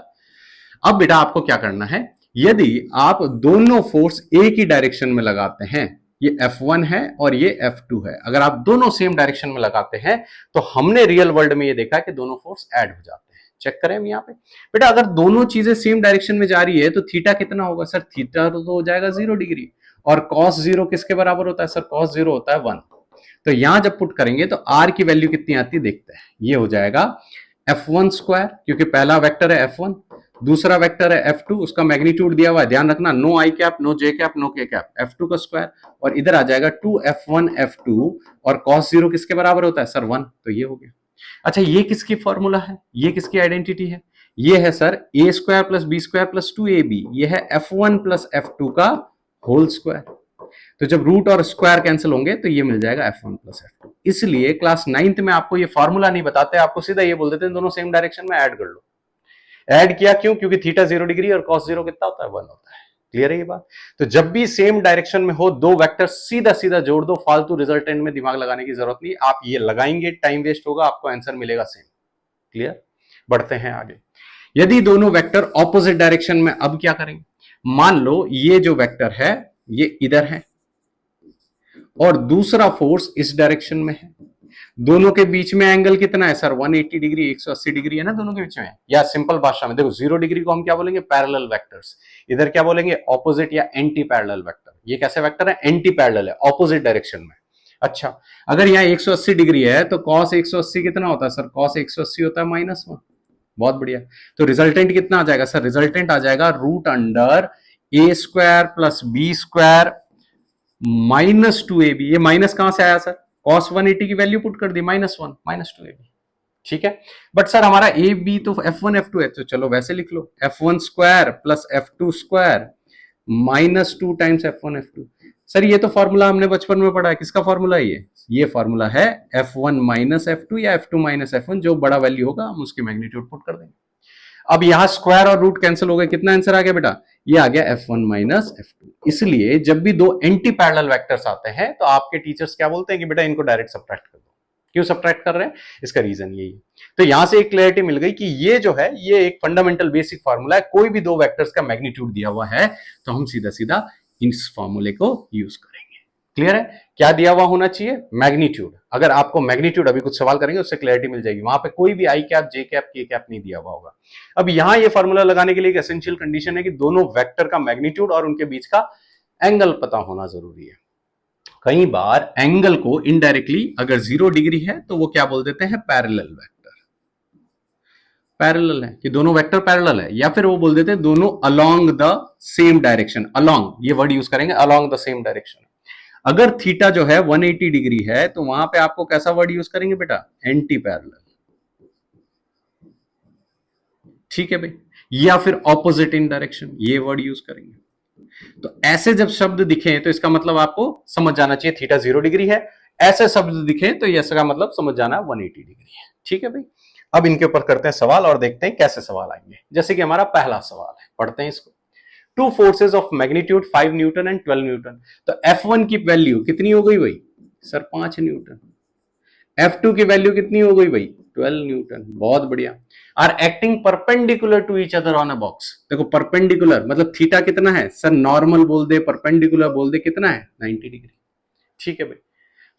अब बेटा आपको क्या करना है, यदि आप दोनों फोर्स एक ही डायरेक्शन में लगाते हैं, ये F1 है और ये F2 है, अगर आप दोनों सेम डायरेक्शन में लगाते हैं तो हमने रियल वर्ल्ड में ये देखा कि दोनों फोर्स ऐड हो जाते हैं। चेक करें हम यहाँ पे बेटा, अगर दोनों चीजें सेम डायरेक्शन में जा रही है तो थीटा कितना होगा? सर थीटा तो हो जाएगा 0 डिग्री, और कॉस जीरो किसके बराबर होता है सर? कॉस जीरो होता है 1। तो यहां जब पुट करेंगे तो आर की वैल्यू कितनी आती है देखते हैं। ये हो जाएगा f1 स्क्वायर, क्योंकि पहला वेक्टर है f1, दूसरा वेक्टर है f2, उसका मैग्नीट्यूड दिया हुआ है, ध्यान रखना, नो आई कैप, नो जे कैप, नो के कैप, f2 का स्क्वायर, और इधर आ जाएगा 2f1 f2, और cos जीरो किसके बराबर होता है सर? 1। तो ये हो गया। अच्छा, ये किसकी फॉर्मूला है? ये किसकी आइडेंटिटी है? ये है sir A square plus B square plus 2ab। ये है f1 प्लस f2 का होल स्क्वायर। तो जब रूट और स्क्वायर कैंसिल होंगे तो ये मिल जाएगा f1 प्लस f2। इसलिए क्लास 9th में आपको ये फॉर्मूला नहीं बताते, आपको सीधा ये बोल देते हैं दोनों सेम डायरेक्शन में ऐड कर लो। ऐड किया क्यों? क्योंकि थीटा 0 डिग्री और कॉस 0 कितना होता है? 1 होता है। क्लियर है ये बात? तो जब भी सेम डायरेक्शन में हो दो वेक्टर सीधा सीधा जोड़ दो, फालतू रिजल्टेंट में दिमाग लगाने की जरूरत नहीं। आप ये लगाएंगे, टाइम वेस्ट होगा, आपको आंसर मिलेगा सेम। क्लियर? बढ़ते हैं आगे। यदि दोनों वेक्टर ऑपोजिट डायरेक्शन में, अब क्या करेंगे? मान लो ये जो वेक्टर है ये इधर है और दूसरा फोर्स इस डायरेक्शन में है। दोनों के बीच में एंगल कितना है सर? 180 डिग्री, 180 डिग्री है ना दोनों के बीच में। या सिंपल भाषा में देखो, 0 डिग्री को हम क्या बोलेंगे? Parallel vectors. इधर क्या बोलेंगे? ऑपोजिट या एंटी पैरेलल वेक्टर। ये कैसे वेक्टर है? एंटी पैरेलल है, ऑपोजिट डायरेक्शन में। अच्छा, अगर यहाँ 180 डिग्री है तो cos 180 कितना होता है सर? cos 180 होता है -1। बहुत बढ़िया। तो रिजल्टेंट कितना आ जाएगा सर? रिजल्टेंट आ जाएगा root under A square plus B square -2ab। ये माइनस कहां से आया सर? cos 180 की वैल्यू पुट कर दी, -1 -2ab। ठीक है, बट सर हमारा ए बी तो f1 f2 है, तो चलो वैसे लिख लो, f1 square plus f2 square -2 times f1 f2। Sir ये तो फॉर्मूला हमने बचपन में पढ़ा है, किसका फॉर्मूला है ये फॉर्मूला है f1 माइनस f2 या f2 माइनस f1, जो बड़ा वैल्यू होगा हम उसकी मैग्नीट्यूड पुट कर देंगे। अब यहां स्क्वायर और रूट कैंसिल हो गए, कितना आंसर आ गया बेटा? ये आ गया f1 माइनस f2। इसलिए जब भी दो एंटी पैरेलल वेक्टर्स आते हैं तो आपके टीचर्स क्या बोलते हैं कि बेटा इनको डायरेक्ट सब्ट्रैक्ट कर दो। क्यों सब्ट्रैक्ट कर रहे हैं? इसका रीजन यही है। तो यहां से एक क्लैरिटी मिल गई कि ये जो है ये एक फंडामेंटल बेसिक फार्मूला है। कोई भी दो वेक्टर्स का मैग्नीट्यूड दिया हुआ है तो हम सीधा सीधा इस फॉर्मूले को यूज करेंगे। क्लियर है? क्या दिया हुआ होना चाहिए? मैग्नीट्यूड। अगर आपको मैग्नीट्यूड, अभी कुछ सवाल करेंगे उससे क्लैरिटी मिल जाएगी, वहां पे कोई भी आई कैप, जे कैप, के कैप नहीं दिया हुआ होगा। अब यहां ये फॉर्मूला लगाने के लिए एक एसेंशियल कंडीशन है कि दोनों वेक्टर का मैग्नीट्यूड और उनके बीच का एंगल पता होना जरूरी है। कई बार एंगल को इनडायरेक्टली, अगर 0 डिग्री है तो वो क्या बोल देते हैं? Parallel vector. पैरेलल है कि दोनों वेक्टर पैरेलल है, या फिर वो बोल देते हैं दोनों along the same direction. Along, ये वर्ड यूज करेंगे, अलोंग द सेम डायरेक्शन। अगर थीटा जो है 180 डिग्री है तो वहां पे आपको कैसा वर्ड यूज करेंगे बेटा? Anti parallel. ठीक है भाई, या फिर ऑपोजिट इन डायरेक्शन, ये वर्ड यूज करेंगे। तो ऐसे जब शब्द दिखे तो इसका मतलब आपको समझ जाना चाहिए थीटा 0 डिग्री है। ऐसे शब्द दिखे तो इसका मतलब समझ जाना 180 डिग्री है। ठीक है भाई, अब इनके ऊपर करते हैं सवाल और देखते हैं कैसे सवाल आएंगे। जैसे कि हमारा पहला सवाल है, पढ़ते हैं इसको। Two forces of magnitude 5 Newton and 12 Newton. तो F1 की वैल्यू कितनी हो गई भाई सर? 5 न्यूटन। F2 की वैल्यू कितनी हो गई भाई? 12 न्यूटन। बहुत बढ़िया। Are acting perpendicular to each other on a box. देखो परपेंडिकुलर मतलब थीटा कितना है सर? नॉर्मल बोल दे, परपेंडिकुलर बोल दे, कितना है? 90 डिग्री। ठीक है भाई,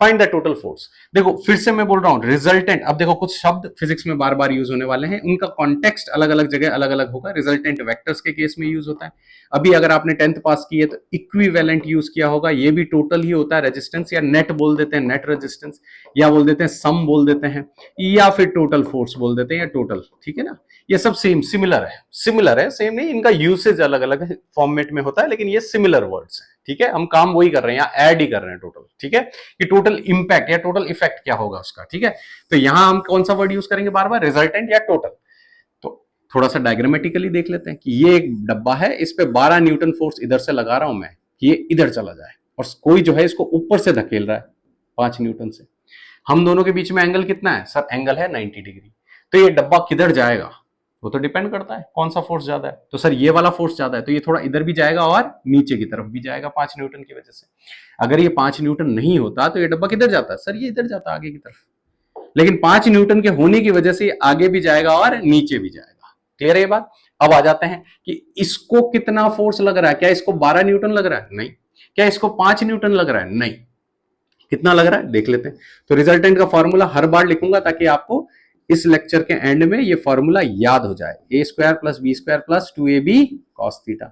फाइंड द टोटल फोर्स। देखो फिर से मैं बोल रहा हूं रिजल्टेंट। अब देखो कुछ शब्द फिजिक्स में बार बार यूज होने वाले हैं, उनका कॉन्टेक्स्ट अलग अलग जगह अलग अलग होगा। रिजल्टेंट वेक्टर्स के केस में यूज होता है। अभी अगर आपने 10th पास की है तो इक्विवेलेंट यूज किया होगा, ये भी टोटल ही होता है। रेजिस्टेंस या नेट बोल देते हैं, नेट रेजिस्टेंस, या बोल देते हैं सम बोल देते हैं, या फिर टोटल फोर्स बोल देते हैं, या टोटल। ठीक है ना, ये सब सेम सिमिलर है, सेम नहीं, इनका यूसेज अलग अलग फॉर्मेट में होता है, लेकिन ये सिमिलर वर्ड्स हैं। ठीक है, हम काम वही कर रहे हैं, यहाँ ऐड ही कर रहे हैं टोटल। ठीक है, कि टोटल इंपैक्ट या टोटल इफेक्ट क्या होगा उसका। ठीक है, तो यहां हम कौन सा वर्ड यूज करेंगे बार बार? रिजल्टेंट या टोटल। तो थोड़ा सा डायग्रामेटिकली देख लेते हैं कि ये एक डब्बा है, इस पे 12 न्यूटन फोर्स इधर से लगा रहा हूं मैं कि ये इधर चला जाए, और कोई जो है इसको ऊपर से धकेल रहा है 5 न्यूटन से। हम दोनों के बीच में एंगल कितना है सर? एंगल है 90 डिग्री। तो ये डब्बा किधर जाएगा वो तो डिपेंड करता है कौन सा फोर्स ज्यादा है। तो सर ये वाला फोर्स ज्यादा है तो ये थोड़ा इधर भी जाएगा और नीचे की तरफ भी जाएगा 5 न्यूटन की वजह से। अगर ये 5 न्यूटन नहीं होता तो ये डब्बा किधर जाता है सर? ये इधर जाता आगे की तरफ। लेकिन 5 न्यूटन के होने की वजह से आगे भी जाएगा और नीचे भी जाएगा। क्लियर है ये बात? अब आ जाते हैं कि इसको कितना फोर्स लग रहा है। क्या इसको 12 न्यूटन लग रहा है? नहीं। क्या इसको 5 न्यूटन लग रहा है? नहीं। कितना लग रहा है देख लेते हैं। तो रिजल्टेंट का फॉर्मूला हर बार लिखूंगा ताकि आपको इस लेक्चर के एंड में ये फॉर्मूला याद हो जाए। A square plus B square plus 2ab cos theta.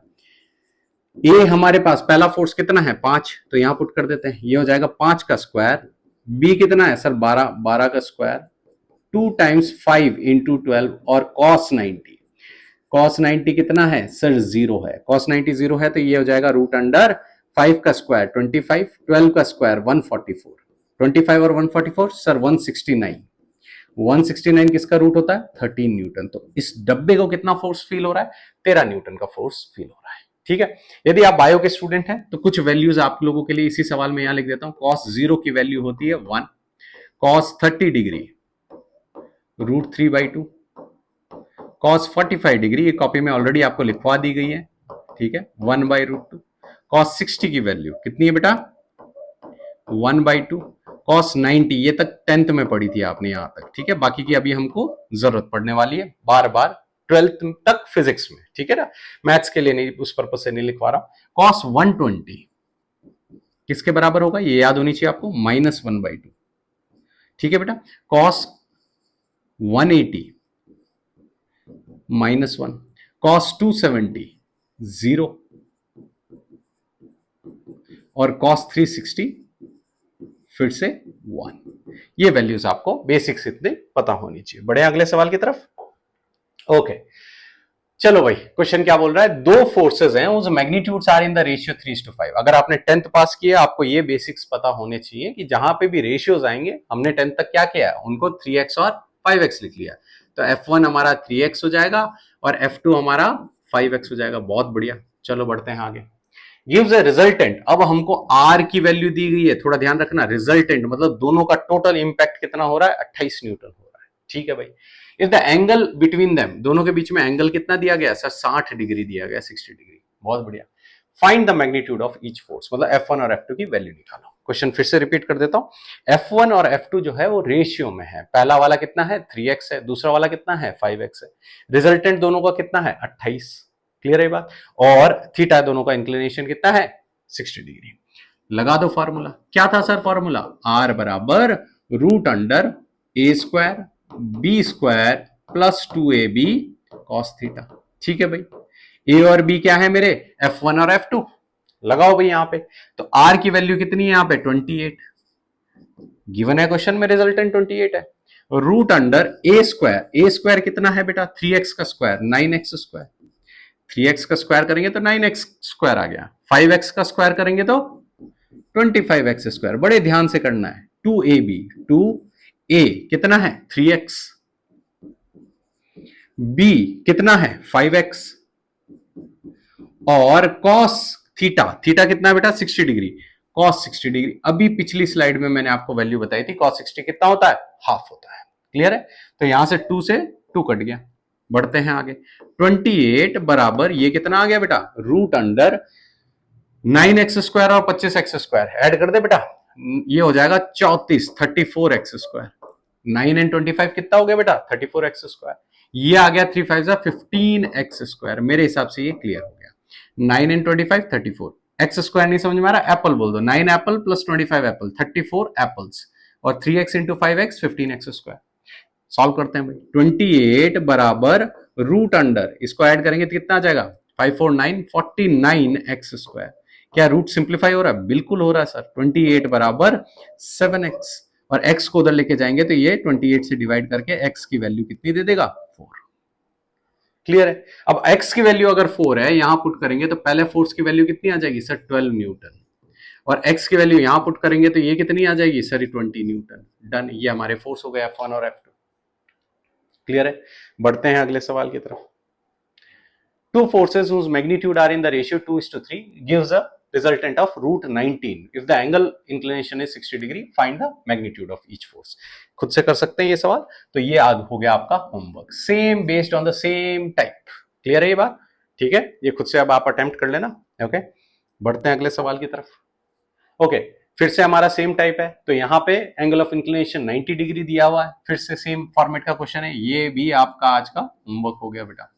ए हमारे पास पहला फोर्स कितना है 5, तो यहां पुट कर देते हैं, ये हो जाएगा 5 का स्क्वायर। बी कितना है सर 12, 12 का स्क्वायर 2 टाइम्स 5 इंटू 12 और कॉस 90। कॉस 90 कितना है सर 0 है, कॉस 90 0 है, तो ये हो जाएगा रूट अंडर 5 का स्क्वायर 25, 12 का स्क्वायर 144, 25 और 144 सर 169। 169 किसका रूट होता है 13 न्यूटन। तो इस डब्बे को कितना फोर्स फील हो रहा है 13 न्यूटन का फोर्स फील हो रहा है। ठीक है, यदि आप बायो के स्टूडेंट हैं तो कुछ वैल्यूज आप लोगों के लिए इसी सवाल में यहां लिख देता हूं। कॉस 0 की वैल्यू होती है 1, cos 30 degree root 3/2, cos 45 degree ये कॉपी में ऑलरेडी आपको लिखवा दी गई है, ठीक है 1/√2। कॉस 60 की वैल्यू कितनी है बेटा 1/2। कॉस 90 ये तक 10th में पढ़ी थी आपने यहां तक, ठीक है, बाकी की अभी हमको जरूरत पड़ने वाली है बार बार 12th तक फिजिक्स में, ठीक है ना, मैथ्स के लिए नहीं, उस पर्पज से नहीं लिखवा रहा। कॉस 120 किसके बराबर होगा ये याद होनी चाहिए आपको -1/2, ठीक है बेटा। कॉस 180 -1, कॉस 270 0 और कॉस 360 फिर से 1। ये वैल्यूज आपको बेसिक्स इतने पता होनी चाहिए। बढ़े अगले सवाल की तरफ। ओके चलो भाई, क्वेश्चन क्या बोल रहा है, दो फोर्सेस हैं, उस magnitudes are in the ratio 3:5। अगर आपने 10th पास किया आपको ये बेसिक्स पता होने चाहिए कि जहां पे भी रेशियोज आएंगे, हमने 10th तक क्या किया है उनको 3x और 5x लिख लिया, तो F1 हमारा 3x हो जाएगा और F2 हमारा 5x हो जाएगा। बहुत बढ़िया, चलो बढ़ते हैं आगे। गिव्स अ रिजल्टेंट, अब हमको R की वैल्यू दी गई है, थोड़ा ध्यान रखना, रिजल्टेंट मतलब दोनों का टोटल इंपैक्ट कितना हो रहा है 28 न्यूटन हो रहा है, ठीक है भाई। If the angle between them, दोनों के बीच में एंगल कितना दिया गया सर 60 डिग्री दिया गया, 60 डिग्री, बहुत बढ़िया। Find the magnitude of each force, मतलब F1 और F2 की वैल्यू निकालो। क्वेश्चन फिर से रिपीट कर देता हूं, F1 और F2 जो है वो रेशियो में है, पहला वाला कितना है 3x है, दूसरा वाला कितना है 5x है, रिजल्टेंट दोनों का कितना है 28, क्लियर है बात, और थीटा दोनों का इंक्लिनेशन कितना है 60 डिग्री। लगा दो फार्मूला, क्या था सर फार्मूला, आर बराबर root under A square B square plus 2ab cos theta, ठीक है भाई। ए और बी क्या है मेरे F1 और F2, लगाओ भाई यहां पे, तो आर की वैल्यू कितनी है यहां पे 28, गिवन है क्वेश्चन में रिजल्टेंट 28 है। रूट अंडर ए स्क्वायर कितना है बेटा 3x का स्क्वायर 9x स्क्वायर, 3x का स्क्वायर करेंगे तो 9x स्क्वायर आ गया, 5x का स्क्वायर करेंगे तो 25x स्क्वायर, बड़े ध्यान से करना है। 2ab 2a कितना है 3x, b कितना है 5x, और cos थीटा, थीटा कितना है बेटा 60 डिग्री, cos 60 डिग्री, अभी पिछली स्लाइड में मैंने आपको वैल्यू बताई थी, cos 60 कितना होता है हाफ होता है, क्लियर है। तो यहां से 2 से 2 कट गया, बढ़ते हैं आगे। 28 बराबर ये कितना आ गया बेटा रूट अंडर 9x स्क्वायर और 25x स्क्वायर ऐड कर दे बेटा, ये हो जाएगा 34x स्क्वायर, 9 एंड 25 कितना हो गया बेटा 34x स्क्वायर, ये आ गया 3 5 15x स्क्वायर, मेरे हिसाब से ये क्लियर हो गया। 9 एंड 25 34, एक्स स्क्वायर नहीं समझ में आ रहा, एप्पल बोल दो, 9 एप्पल प्लस 25 एप्पल 34 एप्पल्स, और 3x into 5x 15x square. Solve करते हैं भाई, 28 बराबर रूट अंडर, इसको ऐड करेंगे तो कितना आ जाएगा 5 4 9 49x स्क्वायर। क्या रूट सिंप्लीफाई हो रहा है, बिल्कुल हो रहा है सर। 28 बराबर 7x, और x को उधर लेके जाएंगे तो ये 28 से डिवाइड करके x की वैल्यू कितनी दे देगा 4, क्लियर है। अब x की वैल्यू अगर 4 है यहां पुट करेंगे तो पहले फोर्स की वैल्यू कितनी आ जाएगी सर 12 न्यूटन, और x की वैल्यू यहां पुट करेंगे तो ये कितनी आ जाएगी सर 20 न्यूटन। डन, ये हमारे फोर्स हो गए F1 और F2, क्लियर है। बढ़ते हैं अगले सवाल की तरफ। Two forces whose magnitude are in the ratio 2:3 gives a resultant of root 19. If the angle inclination is 60 degree, find the magnitude of each force. खुद से कर सकते हैं ये सवाल, तो ये आज हो गया आपका homework, same based on the same type, clear है ये बात, ठीक है। ये खुद से अब आप अटेम्प्ट कर लेना, ओके। बढ़ते हैं अगले सवाल की तरफ। ओके, फिर से हमारा सेम टाइप है, तो यहाँ पे एंगल ऑफ इंक्लिनेशन 90 डिग्री दिया हुआ है, फिर से सेम फॉर्मेट का क्वेश्चन है, ये भी आपका आज का होमवर्क हो गया बेटा,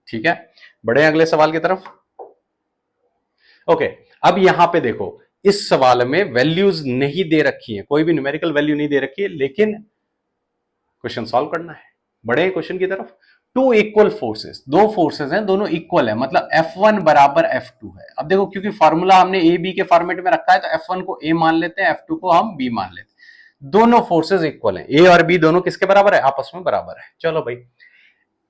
ठीक है। बढ़े अगले सवाल की तरफ। ओके, अब यहां पे देखो, इस सवाल में वैल्यूज नहीं दे रखी है, कोई भी न्यूमेरिकल वैल्यू नहीं दे रखी है, लेकिन क्वेश्चन सॉल्व करना है। बढ़े क्वेश्चन की तरफ। टू इक्वल फोर्सेस, दो फोर्सेस हैं, दोनों इक्वल है, मतलब F1 बराबर F2 है। अब देखो क्योंकि फॉर्मूला हमने ए बी के फॉर्मेट में रखा है तो F1 को A मान लेते हैं, F2 को हम B मान लेते हैं। दोनों फोर्सेस इक्वल हैं, ए और बी दोनों किसके बराबर है, आपस में बराबर है। चलो भाई,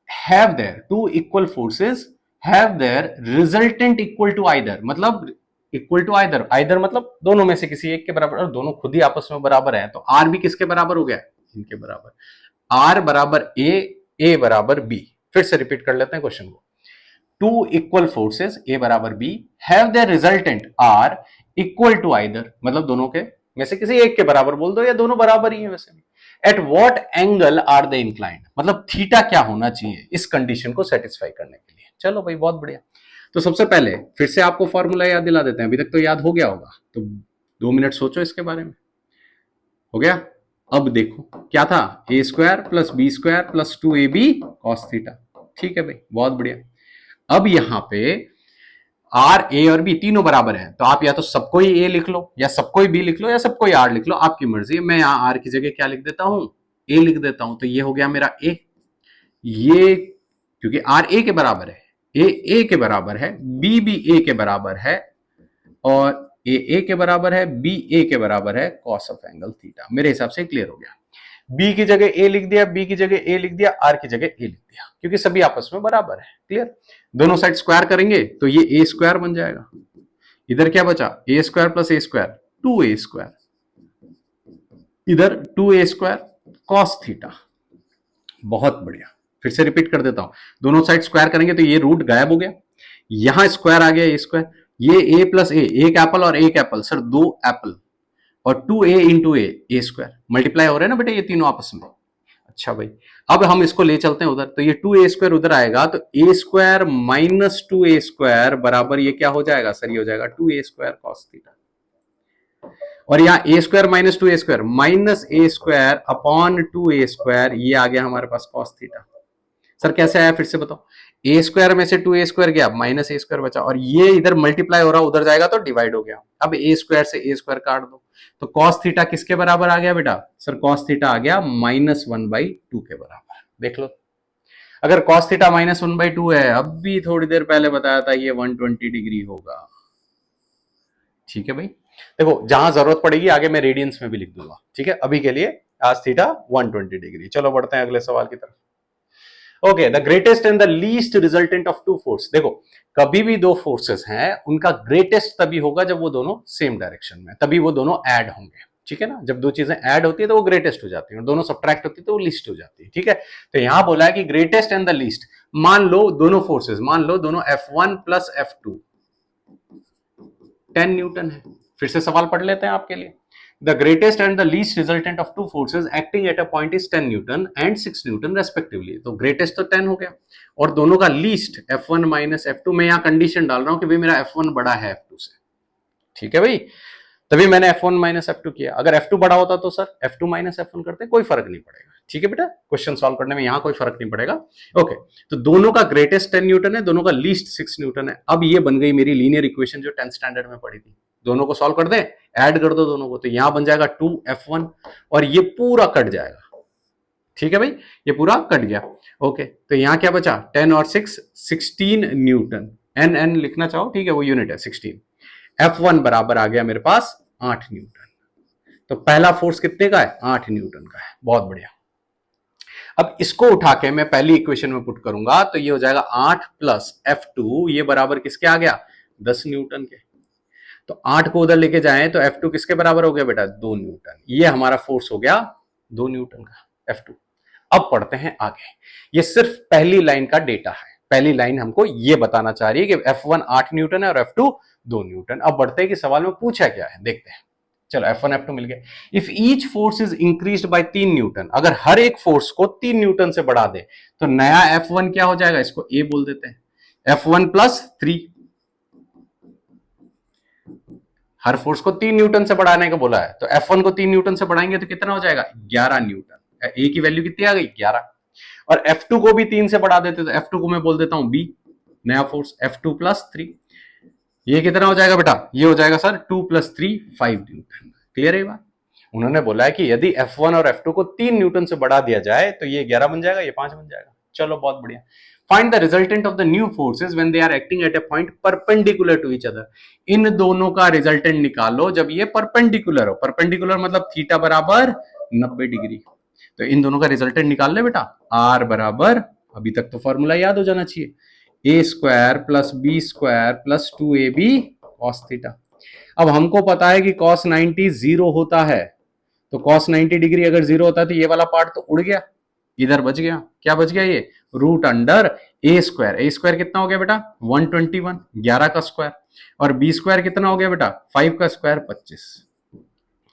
have their two equal forces have their resultant equal to either, मतलब इक्वल टू आइदर, आइदर मतलब दोनों में से किसी एक के बराबर, और दोनों खुद ही आपस में बराबर है, तो आर भी किसके बराबर हो गया, इनके बराबर। आर बराबर ए बराबर बी। फिर से रिपीट कर लेते हैं क्वेश्चन को। टू इक्वल फोर्सेस ए बराबर B have their resultant are equal to either, मतलब दोनों के में से किसी एक के बराबर बोल दो, या दोनों बराबर ही है वैसे भी। At what angle are they inclined, मतलब थीटा क्या होना चाहिए इस कंडीशन को सेटिस्फाई करने के लिए। चलो भाई, बहुत बढ़िया। तो सबसे पहले फिर से आपको फॉर्मूला याद दिला देते हैं, अभी तक तो याद हो गया होगा, तो 2 मिनट सोचो इसके बारे में। हो गया? अब देखो क्या था, A square plus B square plus 2ab cos theta. ठीक है भाई, बहुत बढ़िया। अब यहां पे आर, ए और बी तीनों बराबर है, तो आप या तो सबको ही ए लिख लो, या सबको ही बी लिख लो, या सबको ही आर लिख लो, आपकी मर्जी है। मैं यहां आर की जगह क्या लिख देता हूं, ए लिख देता हूं, तो ये हो गया मेरा ए। ये क्योंकि आर ए के बराबर है, ए के बराबर है, बी ए के बराबर है, और ए के बराबर है, बी ए के बराबर है कॉस ऑफ एंगल थीटा। मेरे हिसाब से क्लियर हो गया। बी की जगह ए लिख दिया, बी की जगह ए लिख दिया, आर की जगह ए लिख दिया, क्योंकि सभी आपस में बराबर है। क्लियर? दोनों साइड स्क्वायर करेंगे तो ये ए स्क्वायर बन जाएगा। इधर क्या बचा, ए स्क्वायर प्लस ए स्क्वायर, 2a स्क्वायर, इधर 2a स्क्वायर कॉस थीटा। बहुत बढ़िया। फिर से रिपीट कर देता हूं, दोनों साइड स्क्वायर करेंगे तो ये रूट गायब हो गया, यहां स्क्वायर आ गया, ए स्क्वायर, ये ए प्लस ए, एक एप्पल और एक एप्पल, सर 2 एप्पल, और 2a इंटू ए स्क्वायर, मल्टीप्लाई हो रहे हैं ना बेटे ये तीनों आपस में। अच्छा भाई, अब हम इसको ले चलते हैं उधर, तो ये 2a स्क्वायर उधर आएगा, तो ए स्क्वायर माइनस 2a स्क्वायर बराबर ये क्या हो जाएगा सर, ये हो जाएगा 2a स्क्वायर कॉस थीटा। और यहां A square minus 2a square minus A square upon 2a square, ये आ गया हमारे पास कॉस थीटा। सर कैसे आया फिर से बताओ, ए स्क्वायर में से 2a स्क्वायर गया, माइनस ए स्क्वायर बचा, और ये इधर मल्टीप्लाई हो रहा, उधर जाएगा तो डिवाइड हो गया। अब ए स्क्वायर से ए स्क्वायर काट दो, तो कॉस थीटा किसके बराबर आ गया बेटा, सर कॉस थीटा आ गया -1/2 के बराबर। देख लो, अगर कॉस थीटा -1/2 है, अब भी थोड़ी देर पहले बताया था ये 120 डिग्री होगा। ठीक है भाई, देखो जहां जरूरत पड़ेगी आगे मैं रेडियंस में भी लिख दूंगा। ठीक है, अभी के लिए आज थीटा 120 डिग्री। चलो बढ़ते हैं अगले सवाल की तरफ। Okay, the greatest and the least resultant of two force. देखो, कभी भी दो फोर्सेस हैं, उनका ग्रेटेस्ट तभी होगा जब वो दोनों सेम डायरेक्शन में, तभी वो दोनों ऐड होंगे। ठीक है ना, जब दो चीजें ऐड होती है तो वो ग्रेटेस्ट हो जाती है, और दोनों सबट्रैक्ट होती है तो वो लीस्ट हो जाती है। ठीक है, तो यहां बोला है कि ग्रेटेस्ट एंड द लीस्ट, मान लो दोनों फोर्सेस, मान लो दोनों F1 प्लस F2 10 न्यूटन है। फिर से सवाल पढ़ लेते हैं आपके लिए। The greatest and the least resultant of two forces acting at a point is 10 Newton and 6 Newton respectively. तो ग्रेटेस्ट तो 10 हो गया, और दोनों का लीस्ट F1 माइनस F2, मैं यहां कंडीशन डाल रहा हूं कि भाई मेरा F1 बड़ा है F2 से। ठीक है भाई, तभी मैंने F1 माइनस F2 किया। अगर F2 बड़ा होता तो सर F2 माइनस F1 करते, कोई फर्क नहीं पड़ेगा। ठीक है बेटा, क्वेश्चन सॉल्व करने में यहां कोई फर्क नहीं पड़ेगा। ओके, तो दोनों का ग्रेटेस्ट 10 न्यूटन है, दोनों का लीस्ट 6 न्यूटन है। अब ये बन गई मेरी लीनियर इक्वेशन जो 10th स्टैंडर्ड में पढ़ी थी। दोनों को सॉल्व कर दें, ऐड कर दो दोनों को, तो यहां बन जाएगा 2F1, और ये पूरा कट जाएगा। ठीक है भाई, ये पूरा कट गया। ओके, तो यहां क्या बचा, 10 और 6 16 न्यूटन, एन लिखना चाहो, ठीक है, वो यूनिट है 16। F1 बराबर आ गया मेरे पास 8 न्यूटन। तो पहला फोर्स कितने का है, 8 न्यूटन का है। बहुत बढ़िया। अब इसको उठा के मैं पहली इक्वेशन में पुट करूंगा, तो ये हो जाएगा 8 प्लस F2, ये बराबर किसके आ गया, 10 न्यूटन के। तो 8 को उधर लेके जाएं तो F2 किसके बराबर हो गया बेटा, 2 न्यूटन। ये हमारा फोर्स हो गया 2 न्यूटन का F2। अब पढ़ते हैं आगे। ये सिर्फ पहली लाइन का डेटा है, पहली लाइन हमको ये बताना चाह रही है कि F1 8 न्यूटन है और F2 2 न्यूटन। अब बढ़ते हैं कि सवाल में पूछा क्या है, देखते हैं। चलो F1 F2 मिल गया। If each force is increased by 3 Newton, अगर हर एक फोर्स को 3 न्यूटन से बढ़ा दे तो नया F1 क्या हो जाएगा, इसको A बोल देते हैं। F1 प्लस 3, हर फोर्स को 3 न्यूटन से बढ़ाने को बोला है, तो F1 को 3 न्यूटन से बढ़ाएंगे तो कितना हो जाएगा, 11 न्यूटन। ए की वैल्यू कितनी आ गई, 11। और F2 को भी 3 से बढ़ा देते तो F2 को मैं बोल देता हूं B, नया फोर्स F2 प्लस 3। ये कितना हो जाएगा बेटा, ये हो जाएगा सर 2 प्लस 3 5 न्यूटन। क्लियर है बात? उन्होंने बोला है कि यदि F1 और F2 को 3 न्यूटन से बढ़ा दिया जाए तो ये 11 बन जाएगा, ये 5 बन जाएगा। चलो बहुत बढ़िया। Find the resultant of the new forces when they are acting at a point perpendicular to each other. इन दोनों का रिजल्टेंट निकालो जब ये परपेंडिकुलर हो। परपेंडिकुलर मतलब थीटा बराबर 90 डिग्री। तो इन दोनों का रिजल्टेंट निकाल ले बेटा। आर बराबर, अभी तक तो फॉर्मूला याद हो जाना चाहिए, A square plus B square plus 2ab cos theta. अब हमको पता है कि cos 90 जीरो होता है, तो cos 90 डिग्री अगर जीरो होता है तो ये वाला पार्ट तो उड़ गया, इधर बच गया। क्या बच गया? ये root under A square. A square कितना हो गया बेटा? 121, 11 का स्क्वायर। और बी स्क्वायर कितना हो गया बेटा? 5 का स्क्वायर 25।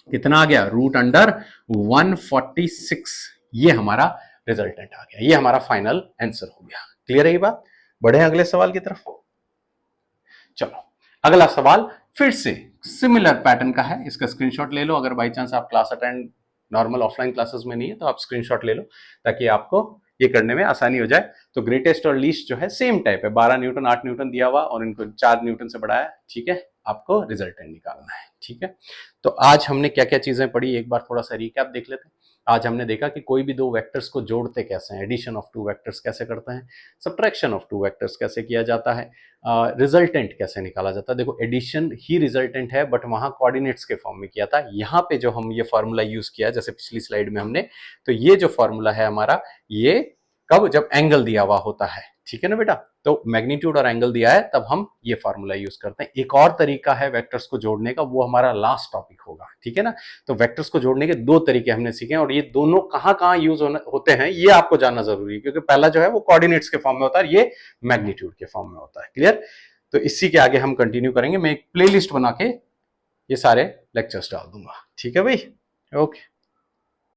कितना आ गया? Root under 146। ये हमारा रिजल्टेंट आ गया, ये हमारा फाइनल आंसर हो गया। क्लियर है ये बात? बढ़े अगले सवाल की तरफ। चलो अगला सवाल फिर से सिमिलर पैटर्न का है, इसका स्क्रीनशॉट ले लो। अगर बाई चांस आप class attend normal offline classes में नहीं है तो आप स्क्रीनशॉट ले लो ताकि आपको ये करने में आसानी हो जाए। तो ग्रेटेस्ट और लीस्ट जो है सेम टाइप है, 12 न्यूटन 8 न्यूटन दिया हुआ और इनको 4 न्यूटन से बढ़ाया। ठीक है, आपको रिजल्टेंट निकालना है। ठीक है, तो आज हमने क्या क्या चीजें पढ़ी एक बार थोड़ा सा रिकैप देख लेते हैं। आज हमने देखा कि कोई भी दो वेक्टर्स को जोड़ते कैसे हैं, एडिशन ऑफ टू वेक्टर्स कैसे करते हैं, सब्ट्रैक्शन ऑफ टू वेक्टर्स कैसे किया जाता है, रिजल्टेंट कैसे निकाला जाता है। देखो एडिशन ही रिजल्टेंट है बट वहां कोऑर्डिनेट्स के फॉर्म में किया था। यहाँ पे जो हम ये फॉर्मूला यूज किया जैसे पिछली स्लाइड में हमने, तो ये जो फॉर्मूला है हमारा, ये कब? जब एंगल दिया हुआ होता है। ठीक है ना बेटा, तो मैग्नीट्यूड और एंगल दिया है तब हम ये फॉर्मूला यूज करते हैं। एक और तरीका है वेक्टर्स को जोड़ने का, वो हमारा लास्ट टॉपिक होगा। ठीक है ना, तो वेक्टर्स को जोड़ने के दो तरीके हमने सीखे और ये दोनों कहां कहां यूज होते हैं ये आपको जानना जरूरी है, क्योंकि पहला जो है वो कोऑर्डिनेट्स के फॉर्म में होता है, ये मैग्नीट्यूड के फॉर्म में होता है। क्लियर? तो इसी के आगे हम कंटिन्यू करेंगे। मैं एक प्लेलिस्ट बना के ये सारे लेक्चर्स डाल दूंगा। ठीक है भाई, ओके।